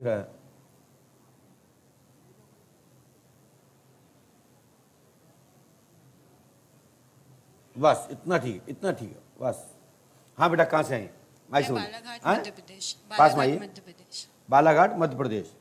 रहा है। बस इतना ठीक है, इतना ठीक है बस। हाँ बेटा, कहाँ से आए? माइक से बोलिए। बालाघाट हाँ? मध्य प्रदेश। पास में बालाघाट आइए। मध्य प्रदेश। बालाघाट मध्य प्रदेश।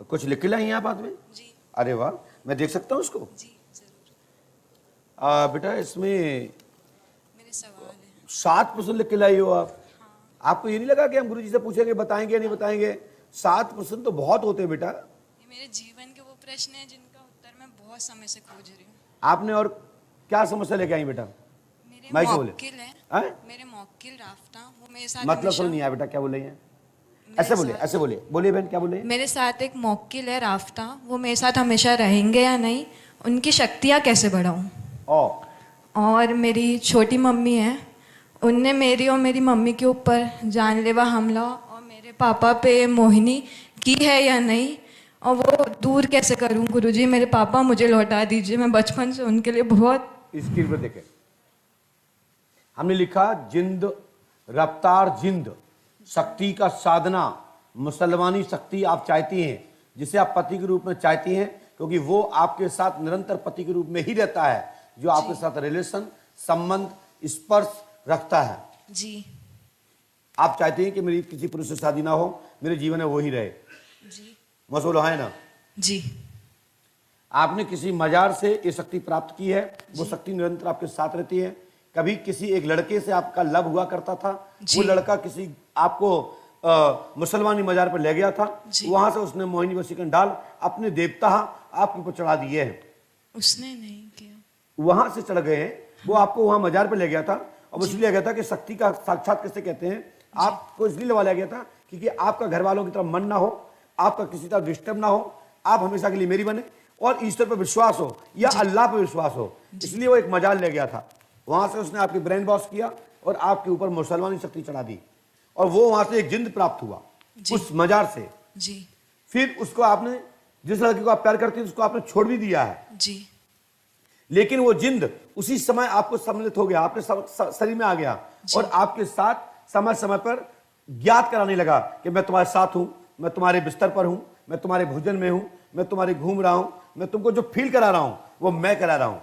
कुछ लिख के लाई यहाँ बाद में? जी अरे वाह, मैं देख सकता हूँ उसको? जी जरूर। बेटा इसमें मेरे सवाल है। 7% लिख के लाई हो आप। हाँ, आपको ये नहीं लगा कि हम गुरु जी से पूछेंगे बताएंगे या नहीं बताएंगे? 7% तो बहुत होते हैं बेटा। ये मेरे जीवन के वो प्रश्न हैं जिनका उत्तर मैं बहुत समय से खोज रही हूँ। आपने और क्या समस्या लेके आई बेटा? मेरे माइक से बोले। मौक्किल है। हैं? मेरे मौक्किल राफ्ता वो मेरे साथ मतलब समझ हमेशा नहीं आया बेटा, क्या बोल रही हैं? मेरे ऐसे बोले, साथ- ऐसे बोले, बोलिए बहन, क्या बोले? मेरे साथ एक मौक्किल है राफ्ता, वो मेरे साथ हमेशा रहेंगे या नहीं, उनकी शक्तियाँ कैसे बढ़ाऊँ। और मेरी छोटी मम्मी है, उनने मेरी और मेरी मम्मी के ऊपर जानलेवा हमला और मेरे पापा पे मोहिनी की है या नहीं, और वो दूर कैसे करूं गुरुजी। मेरे पापा मुझे लौटा दीजिए, मैं बचपन से उनके लिए बहुत। स्क्रीन पर देखें, हमने लिखा जिंद, रफ्तार जिंद, शक्ति का साधना, मुसलमानी शक्ति आप चाहती हैं, जिसे आप पति के रूप में चाहती हैं, क्योंकि वो आपके साथ निरंतर पति के रूप में ही रहता है, जो आपके साथ रिलेशन, संबंध, स्पर्श रखता है। जी आप चाहती हैं कि मेरी किसी पुरुष से शादी ना हो, मेरे जीवन में वो ही रहे। जी मसूल है ना? जी आपने किसी मजार से ये शक्ति प्राप्त की है, वो शक्ति निरंतर आपके साथ रहती है। कभी किसी एक लड़के से आपका लव हुआ करता था, वो लड़का किसी आपको मुसलमानी मजार पर ले गया था, वहां से उसने मोहिनी वशीकरण डाल अपने देवता आपके ऊपर चढ़ा दिए हैं। उसने नहीं किया, वहां से चढ़ गए हैं, वो आपको वहां मजार पर ले गया था, और इसलिए ले गया था कि शक्ति का साक्षात किसे कहते हैं, आपको इसलिए लगा गया था क्योंकि आपका घर वालों की तरफ मन ना हो, आपका किसी तरह डिस्टर्ब ना हो, आप हमेशा के लिए मेरी बने, और ईश्वर पर विश्वास हो या अल्लाह पर विश्वास हो, इसलिए वो एक मजाल ले गया था। वहां से उसने आपकी ब्रेन वॉश किया और आपके ऊपर मुसलमानी शक्ति चढ़ा दी, और वो वहां से एक जिंद प्राप्त हुआ उस मजार से। जी फिर उसको आपने, जिस लड़की को आप प्यार करती हैं, उसको आपने छोड़ भी दिया है, जी लेकिन वो जिंद उसी समय आपको सम्मिलित हो गया, आपके शरीर में आ गया, और आपके साथ समय समय पर ज्ञात कराने लगा कि मैं तुम्हारे साथ हूं, मैं तुम्हारे बिस्तर पर हूं, मैं तुम्हारे भोजन में हूं, मैं तुम्हारे घूम रहा हूं, मैं तुमको जो फील करा रहा हूं वो मैं करा रहा हूं।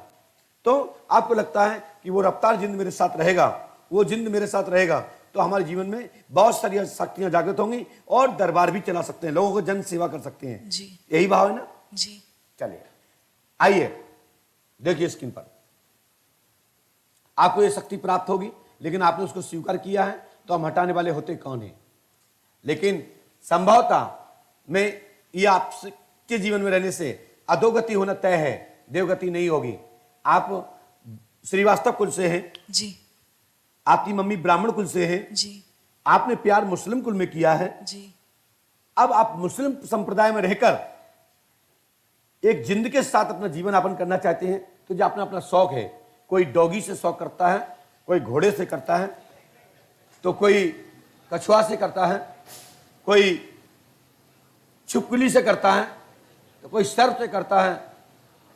तो आपको लगता है कि वो रफ्तार जिंद मेरे साथ रहेगा, वो जिंद मेरे साथ रहेगा, तो हमारे जीवन में बहुत सारी शक्तियां जागृत होंगी और दरबार भी चला सकते हैं, लोगों को जन सेवा कर सकते हैं। जी यही भाव है ना? जी चलिए आइए देखिए स्क्रीन पर, आपको ये शक्ति प्राप्त होगी, लेकिन आपने उसको स्वीकार किया है, तो हम हटाने वाले होते कौन है? लेकिन संभवतः में ये आपके जीवन में रहने से अधोगति होना तय है, देवगति नहीं होगी। आप श्रीवास्तव कुल से हैं जी आपकी मम्मी ब्राह्मण कुल से हैं, जी आपने प्यार मुस्लिम कुल में किया है, जी अब आप मुस्लिम संप्रदाय में रहकर एक जिंद के साथ अपना जीवन यापन करना चाहते हैं, तो जो अपना अपना शौक है, कोई डॉगी से शौक करता है, कोई घोड़े से करता है, तो कोई कछुआ से करता है, कोई छिपकली से करता है, तो कोई सर्प से करता है,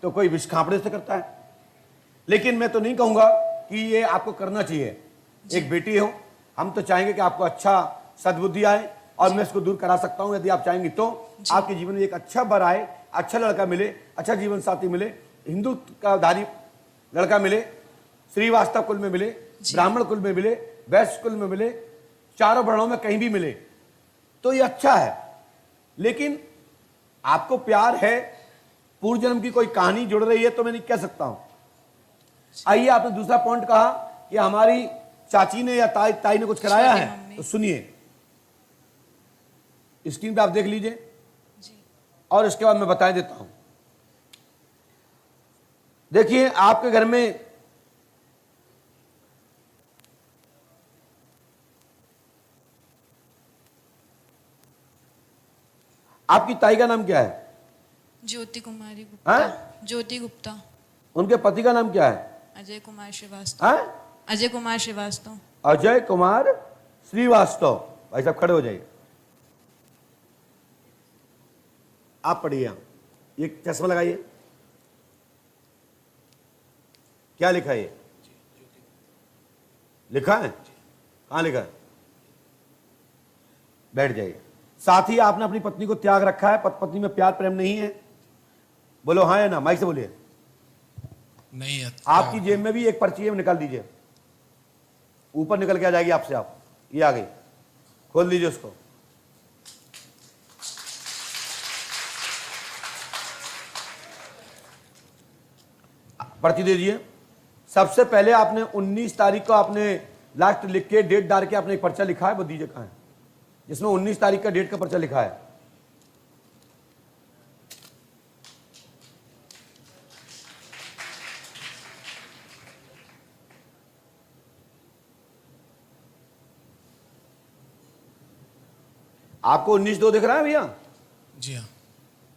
तो कोई विषखापड़े से करता है। लेकिन मैं तो नहीं कहूंगा कि ये आपको करना चाहिए। एक बेटी हो, हम तो चाहेंगे कि आपको अच्छा सद्बुद्धि आए, और मैं इसको दूर करा सकता हूं यदि आप चाहेंगी तो। आपके जीवन में एक अच्छा वर आए, अच्छा लड़का मिले, अच्छा जीवन साथी मिले, हिंदू का धारी लड़का मिले, श्रीवास्तव कुल में मिले, ब्राह्मण कुल में मिले, वैश्य कुल में मिले, चारों वर्णों में कहीं भी मिले, तो ये अच्छा है। लेकिन आपको प्यार है, पूर्व जन्म की कोई कहानी जुड़ रही है, तो मैं नहीं कह सकता हूं। आइए, आपने दूसरा पॉइंट कहा कि हमारी चाची ने या ताई ने कुछ कराया है, तो सुनिए, स्क्रीन पे आप देख लीजिए, और इसके बाद मैं बता देता हूं। देखिए, आपके घर में आपकी ताई का नाम क्या है? ज्योति कुमारी गुप्ता। ज्योति गुप्ता। उनके पति का नाम क्या है? अजय कुमार श्रीवास्तव। अजय कुमार श्रीवास्तव। अजय कुमार श्रीवास्तव। भाई साहब खड़े हो जाइए, आप पढ़िए, ये चश्मा लगाइए, क्या लिखा है? ये लिखा है? कहां लिखा है? बैठ जाइए। साथ ही आपने अपनी पत्नी को त्याग रखा है, पत्नी में प्यार प्रेम नहीं है? बोलो हाँ या ना, माइक से बोलिए। नहीं है। आपकी जेब में भी एक पर्ची है, निकाल दीजिए, ऊपर निकल के आ जाएगी आपसे। आप ये आ गई, खोल दीजिए उसको। पर्ची दे दीजिए। सबसे पहले आपने 19 तारीख को आपने लास्ट लिख के डेट डाल के आपने एक पर्चा लिखा है, वो दीजिए कहाँ है, जिसमें 19 तारीख का डेट का पर्चा लिखा है। आपको 19/2 दिख रहा है भैया? जी हाँ।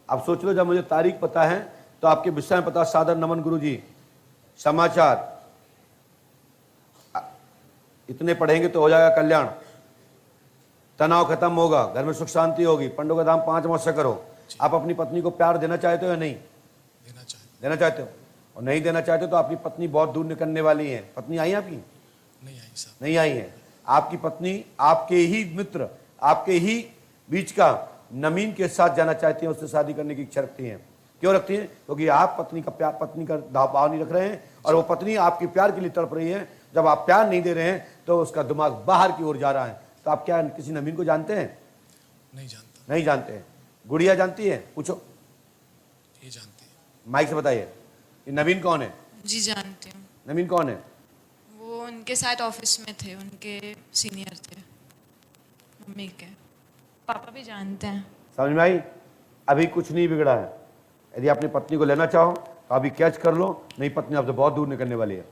अब सोच लो, जब मुझे तारीख पता है तो आपके विषय में पता। सादर नमन गुरु जी। समाचार इतने पढ़ेंगे तो हो जाएगा कल्याण, तनाव खत्म होगा, घर में सुख शांति होगी, पंडों का दाम 5 अवश्य करो। आप अपनी पत्नी को प्यार देना चाहते हो या नहीं? देना चाहते हो। और नहीं देना चाहते तो आपकी पत्नी बहुत दूर निकलने वाली है। पत्नी आई है आपकी? नहीं आई साहब। नहीं आई है। आपकी पत्नी आपके ही मित्र, आपके ही बीच का नमीन के साथ जाना चाहती है, उससे शादी करने की इच्छा रखती हैं। क्यों रखती हैं? क्योंकि आप पत्नी का प्यार, पत्नी का भाव नहीं रख रहे हैं, और वो पत्नी आपके प्यार के लिए तड़प रही है। जब आप प्यार नहीं दे रहे हैं तो उसका दिमाग बाहर की ओर जा रहा है। तो आप क्या किसी नमीन को जानते हैं? नहीं जानता। नहीं जानते हैं। गुड़िया जानती है? पूछो। ये जानती है। माइक से बताइए, ये नवीन कौन है? जी जानती हूँ। नवीन कौन है? वो उनके साथ ऑफिस में थे, उनके सीनियर थे मम्मी के। पापा भी जानते हैं। समझ में आई? अभी कुछ नहीं बिगड़ा है। यदि अपनी पत्नी को लेना चाहो तो अभी कैच कर लो, नहीं पत्नी आपसे बहुत दूर निकलने वाली है।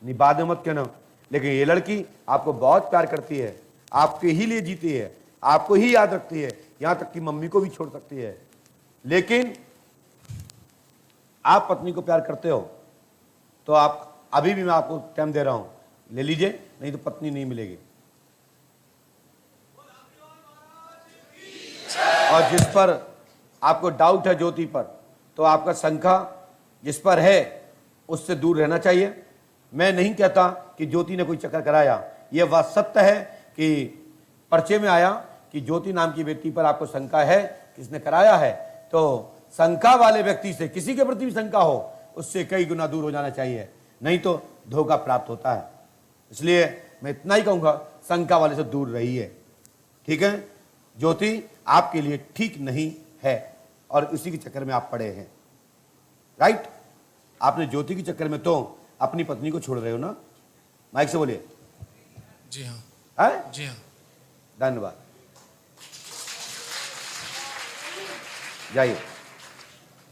नहीं बाद में मत कहना। लेकिन ये लड़की आपको बहुत प्यार करती है, आपके ही लिए जीती है, आपको ही याद रखती है, यहां तक कि मम्मी को भी छोड़ सकती है। लेकिन आप पत्नी को प्यार करते हो तो आप, अभी भी मैं आपको टाइम दे रहा हूं, ले लीजिए, नहीं तो पत्नी नहीं मिलेगी। और जिस पर आपको डाउट है ज्योति पर, तो आपका शंका जिस पर है उससे दूर रहना चाहिए। मैं नहीं कहता कि ज्योति ने कोई चक्कर कराया, यह बात सत्य है कि पर्चे में आया कि ज्योति नाम की व्यक्ति पर आपको शंका है, किसने कराया है। तो शंका वाले व्यक्ति से, किसी के प्रति भी शंका हो, उससे कई गुना दूर हो जाना चाहिए, नहीं तो धोखा प्राप्त होता है। इसलिए मैं इतना ही कहूंगा, शंका वाले से दूर रहिए। ठीक है? ज्योति आपके लिए ठीक नहीं है और इसी के चक्कर में आप पड़े हैं। राइट? आपने ज्योति के चक्कर में तो अपनी पत्नी को छोड़ रहे हो ना। माइक से बोलिए। जी हाँ। है? जी हाँ। धन्यवाद। जाइए।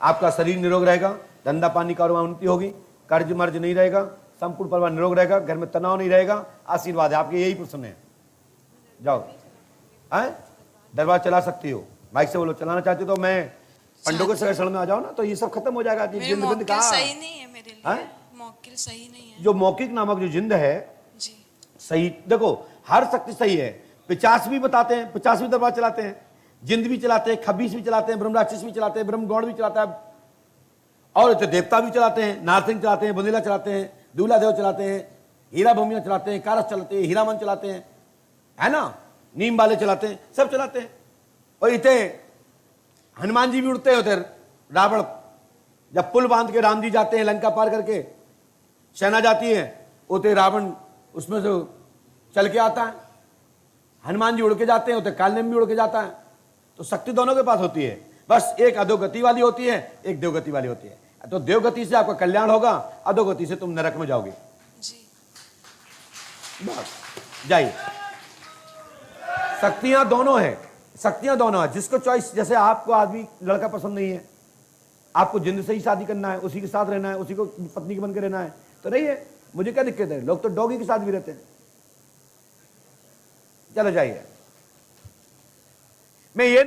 आपका शरीर निरोग रहेगा, धंधा पानी कारोबार उन्नति होगी, कर्ज मर्ज नहीं रहेगा, संपूर्ण परिवार निरोग रहेगा, घर में तनाव नहीं रहेगा। आशीर्वाद है आपके, यही प्रश्न है। जाओ। है? दरबार चला सकती हो। माइक से बोलो। चलाना चाहते हो तो मैं पंडों के शरण में आ जाओ ना, तो ये सब खत्म हो जाएगा। कि जिंद बिंद कहाँ सही नहीं है मेरे लिए। मौकिल सही नहीं है। जो मौखिक नामक जो जिंद है जी सही। देखो, हर शक्ति सही है। 50 भी बताते हैं, 50 भी दरबार चलाते हैं, जिंद भी चलाते हैं, 26 भी चलाते हैं, ब्रह्म राक्षस भी चलाते हैं, ब्रह्म गौड़ भी चलाता है, और तो देवता भी चलाते हैं, नारसिंह चलाते हैं, बुंदेला चलाते हैं, दूल्हा देव चलाते हैं, हीरा भूमिया चलाते हैं, कारस चलाते हैं, हीरामन चलाते हैं, है ना, नीम वाले चलाते हैं, सब चलाते हैं। और इतने हनुमान जी भी उड़ते होते। रावण जब पुल बांध के राम जी जाते हैं लंका पार करके, सेना जाती है, उते रावण उसमें से चल के आता है, हनुमान जी उड़ के जाते हैं, उते कालनेम भी उड़ के जाता है। तो शक्ति दोनों के पास होती है, बस एक अधोगति वाली होती है, एक देवगति वाली होती है। तो देवगति से आपका कल्याण होगा, अधोगति से तुम नरक में जाओगे। जी बस जाइए। शक्तियां दोनों हैं, शक्तियां दोनों हैं। जिसको चॉइस, जैसे आपको आदमी लड़का पसंद नहीं है, आपको जिंद से ही शादी करना है, उसी के साथ रहना है, उसी को पत्नी के बन के रहना है, तो नहीं है, मुझे क्या दिक्कत है। लोग तो डॉगी के साथ भी रहते हैं। चलो जाइए। मैं ये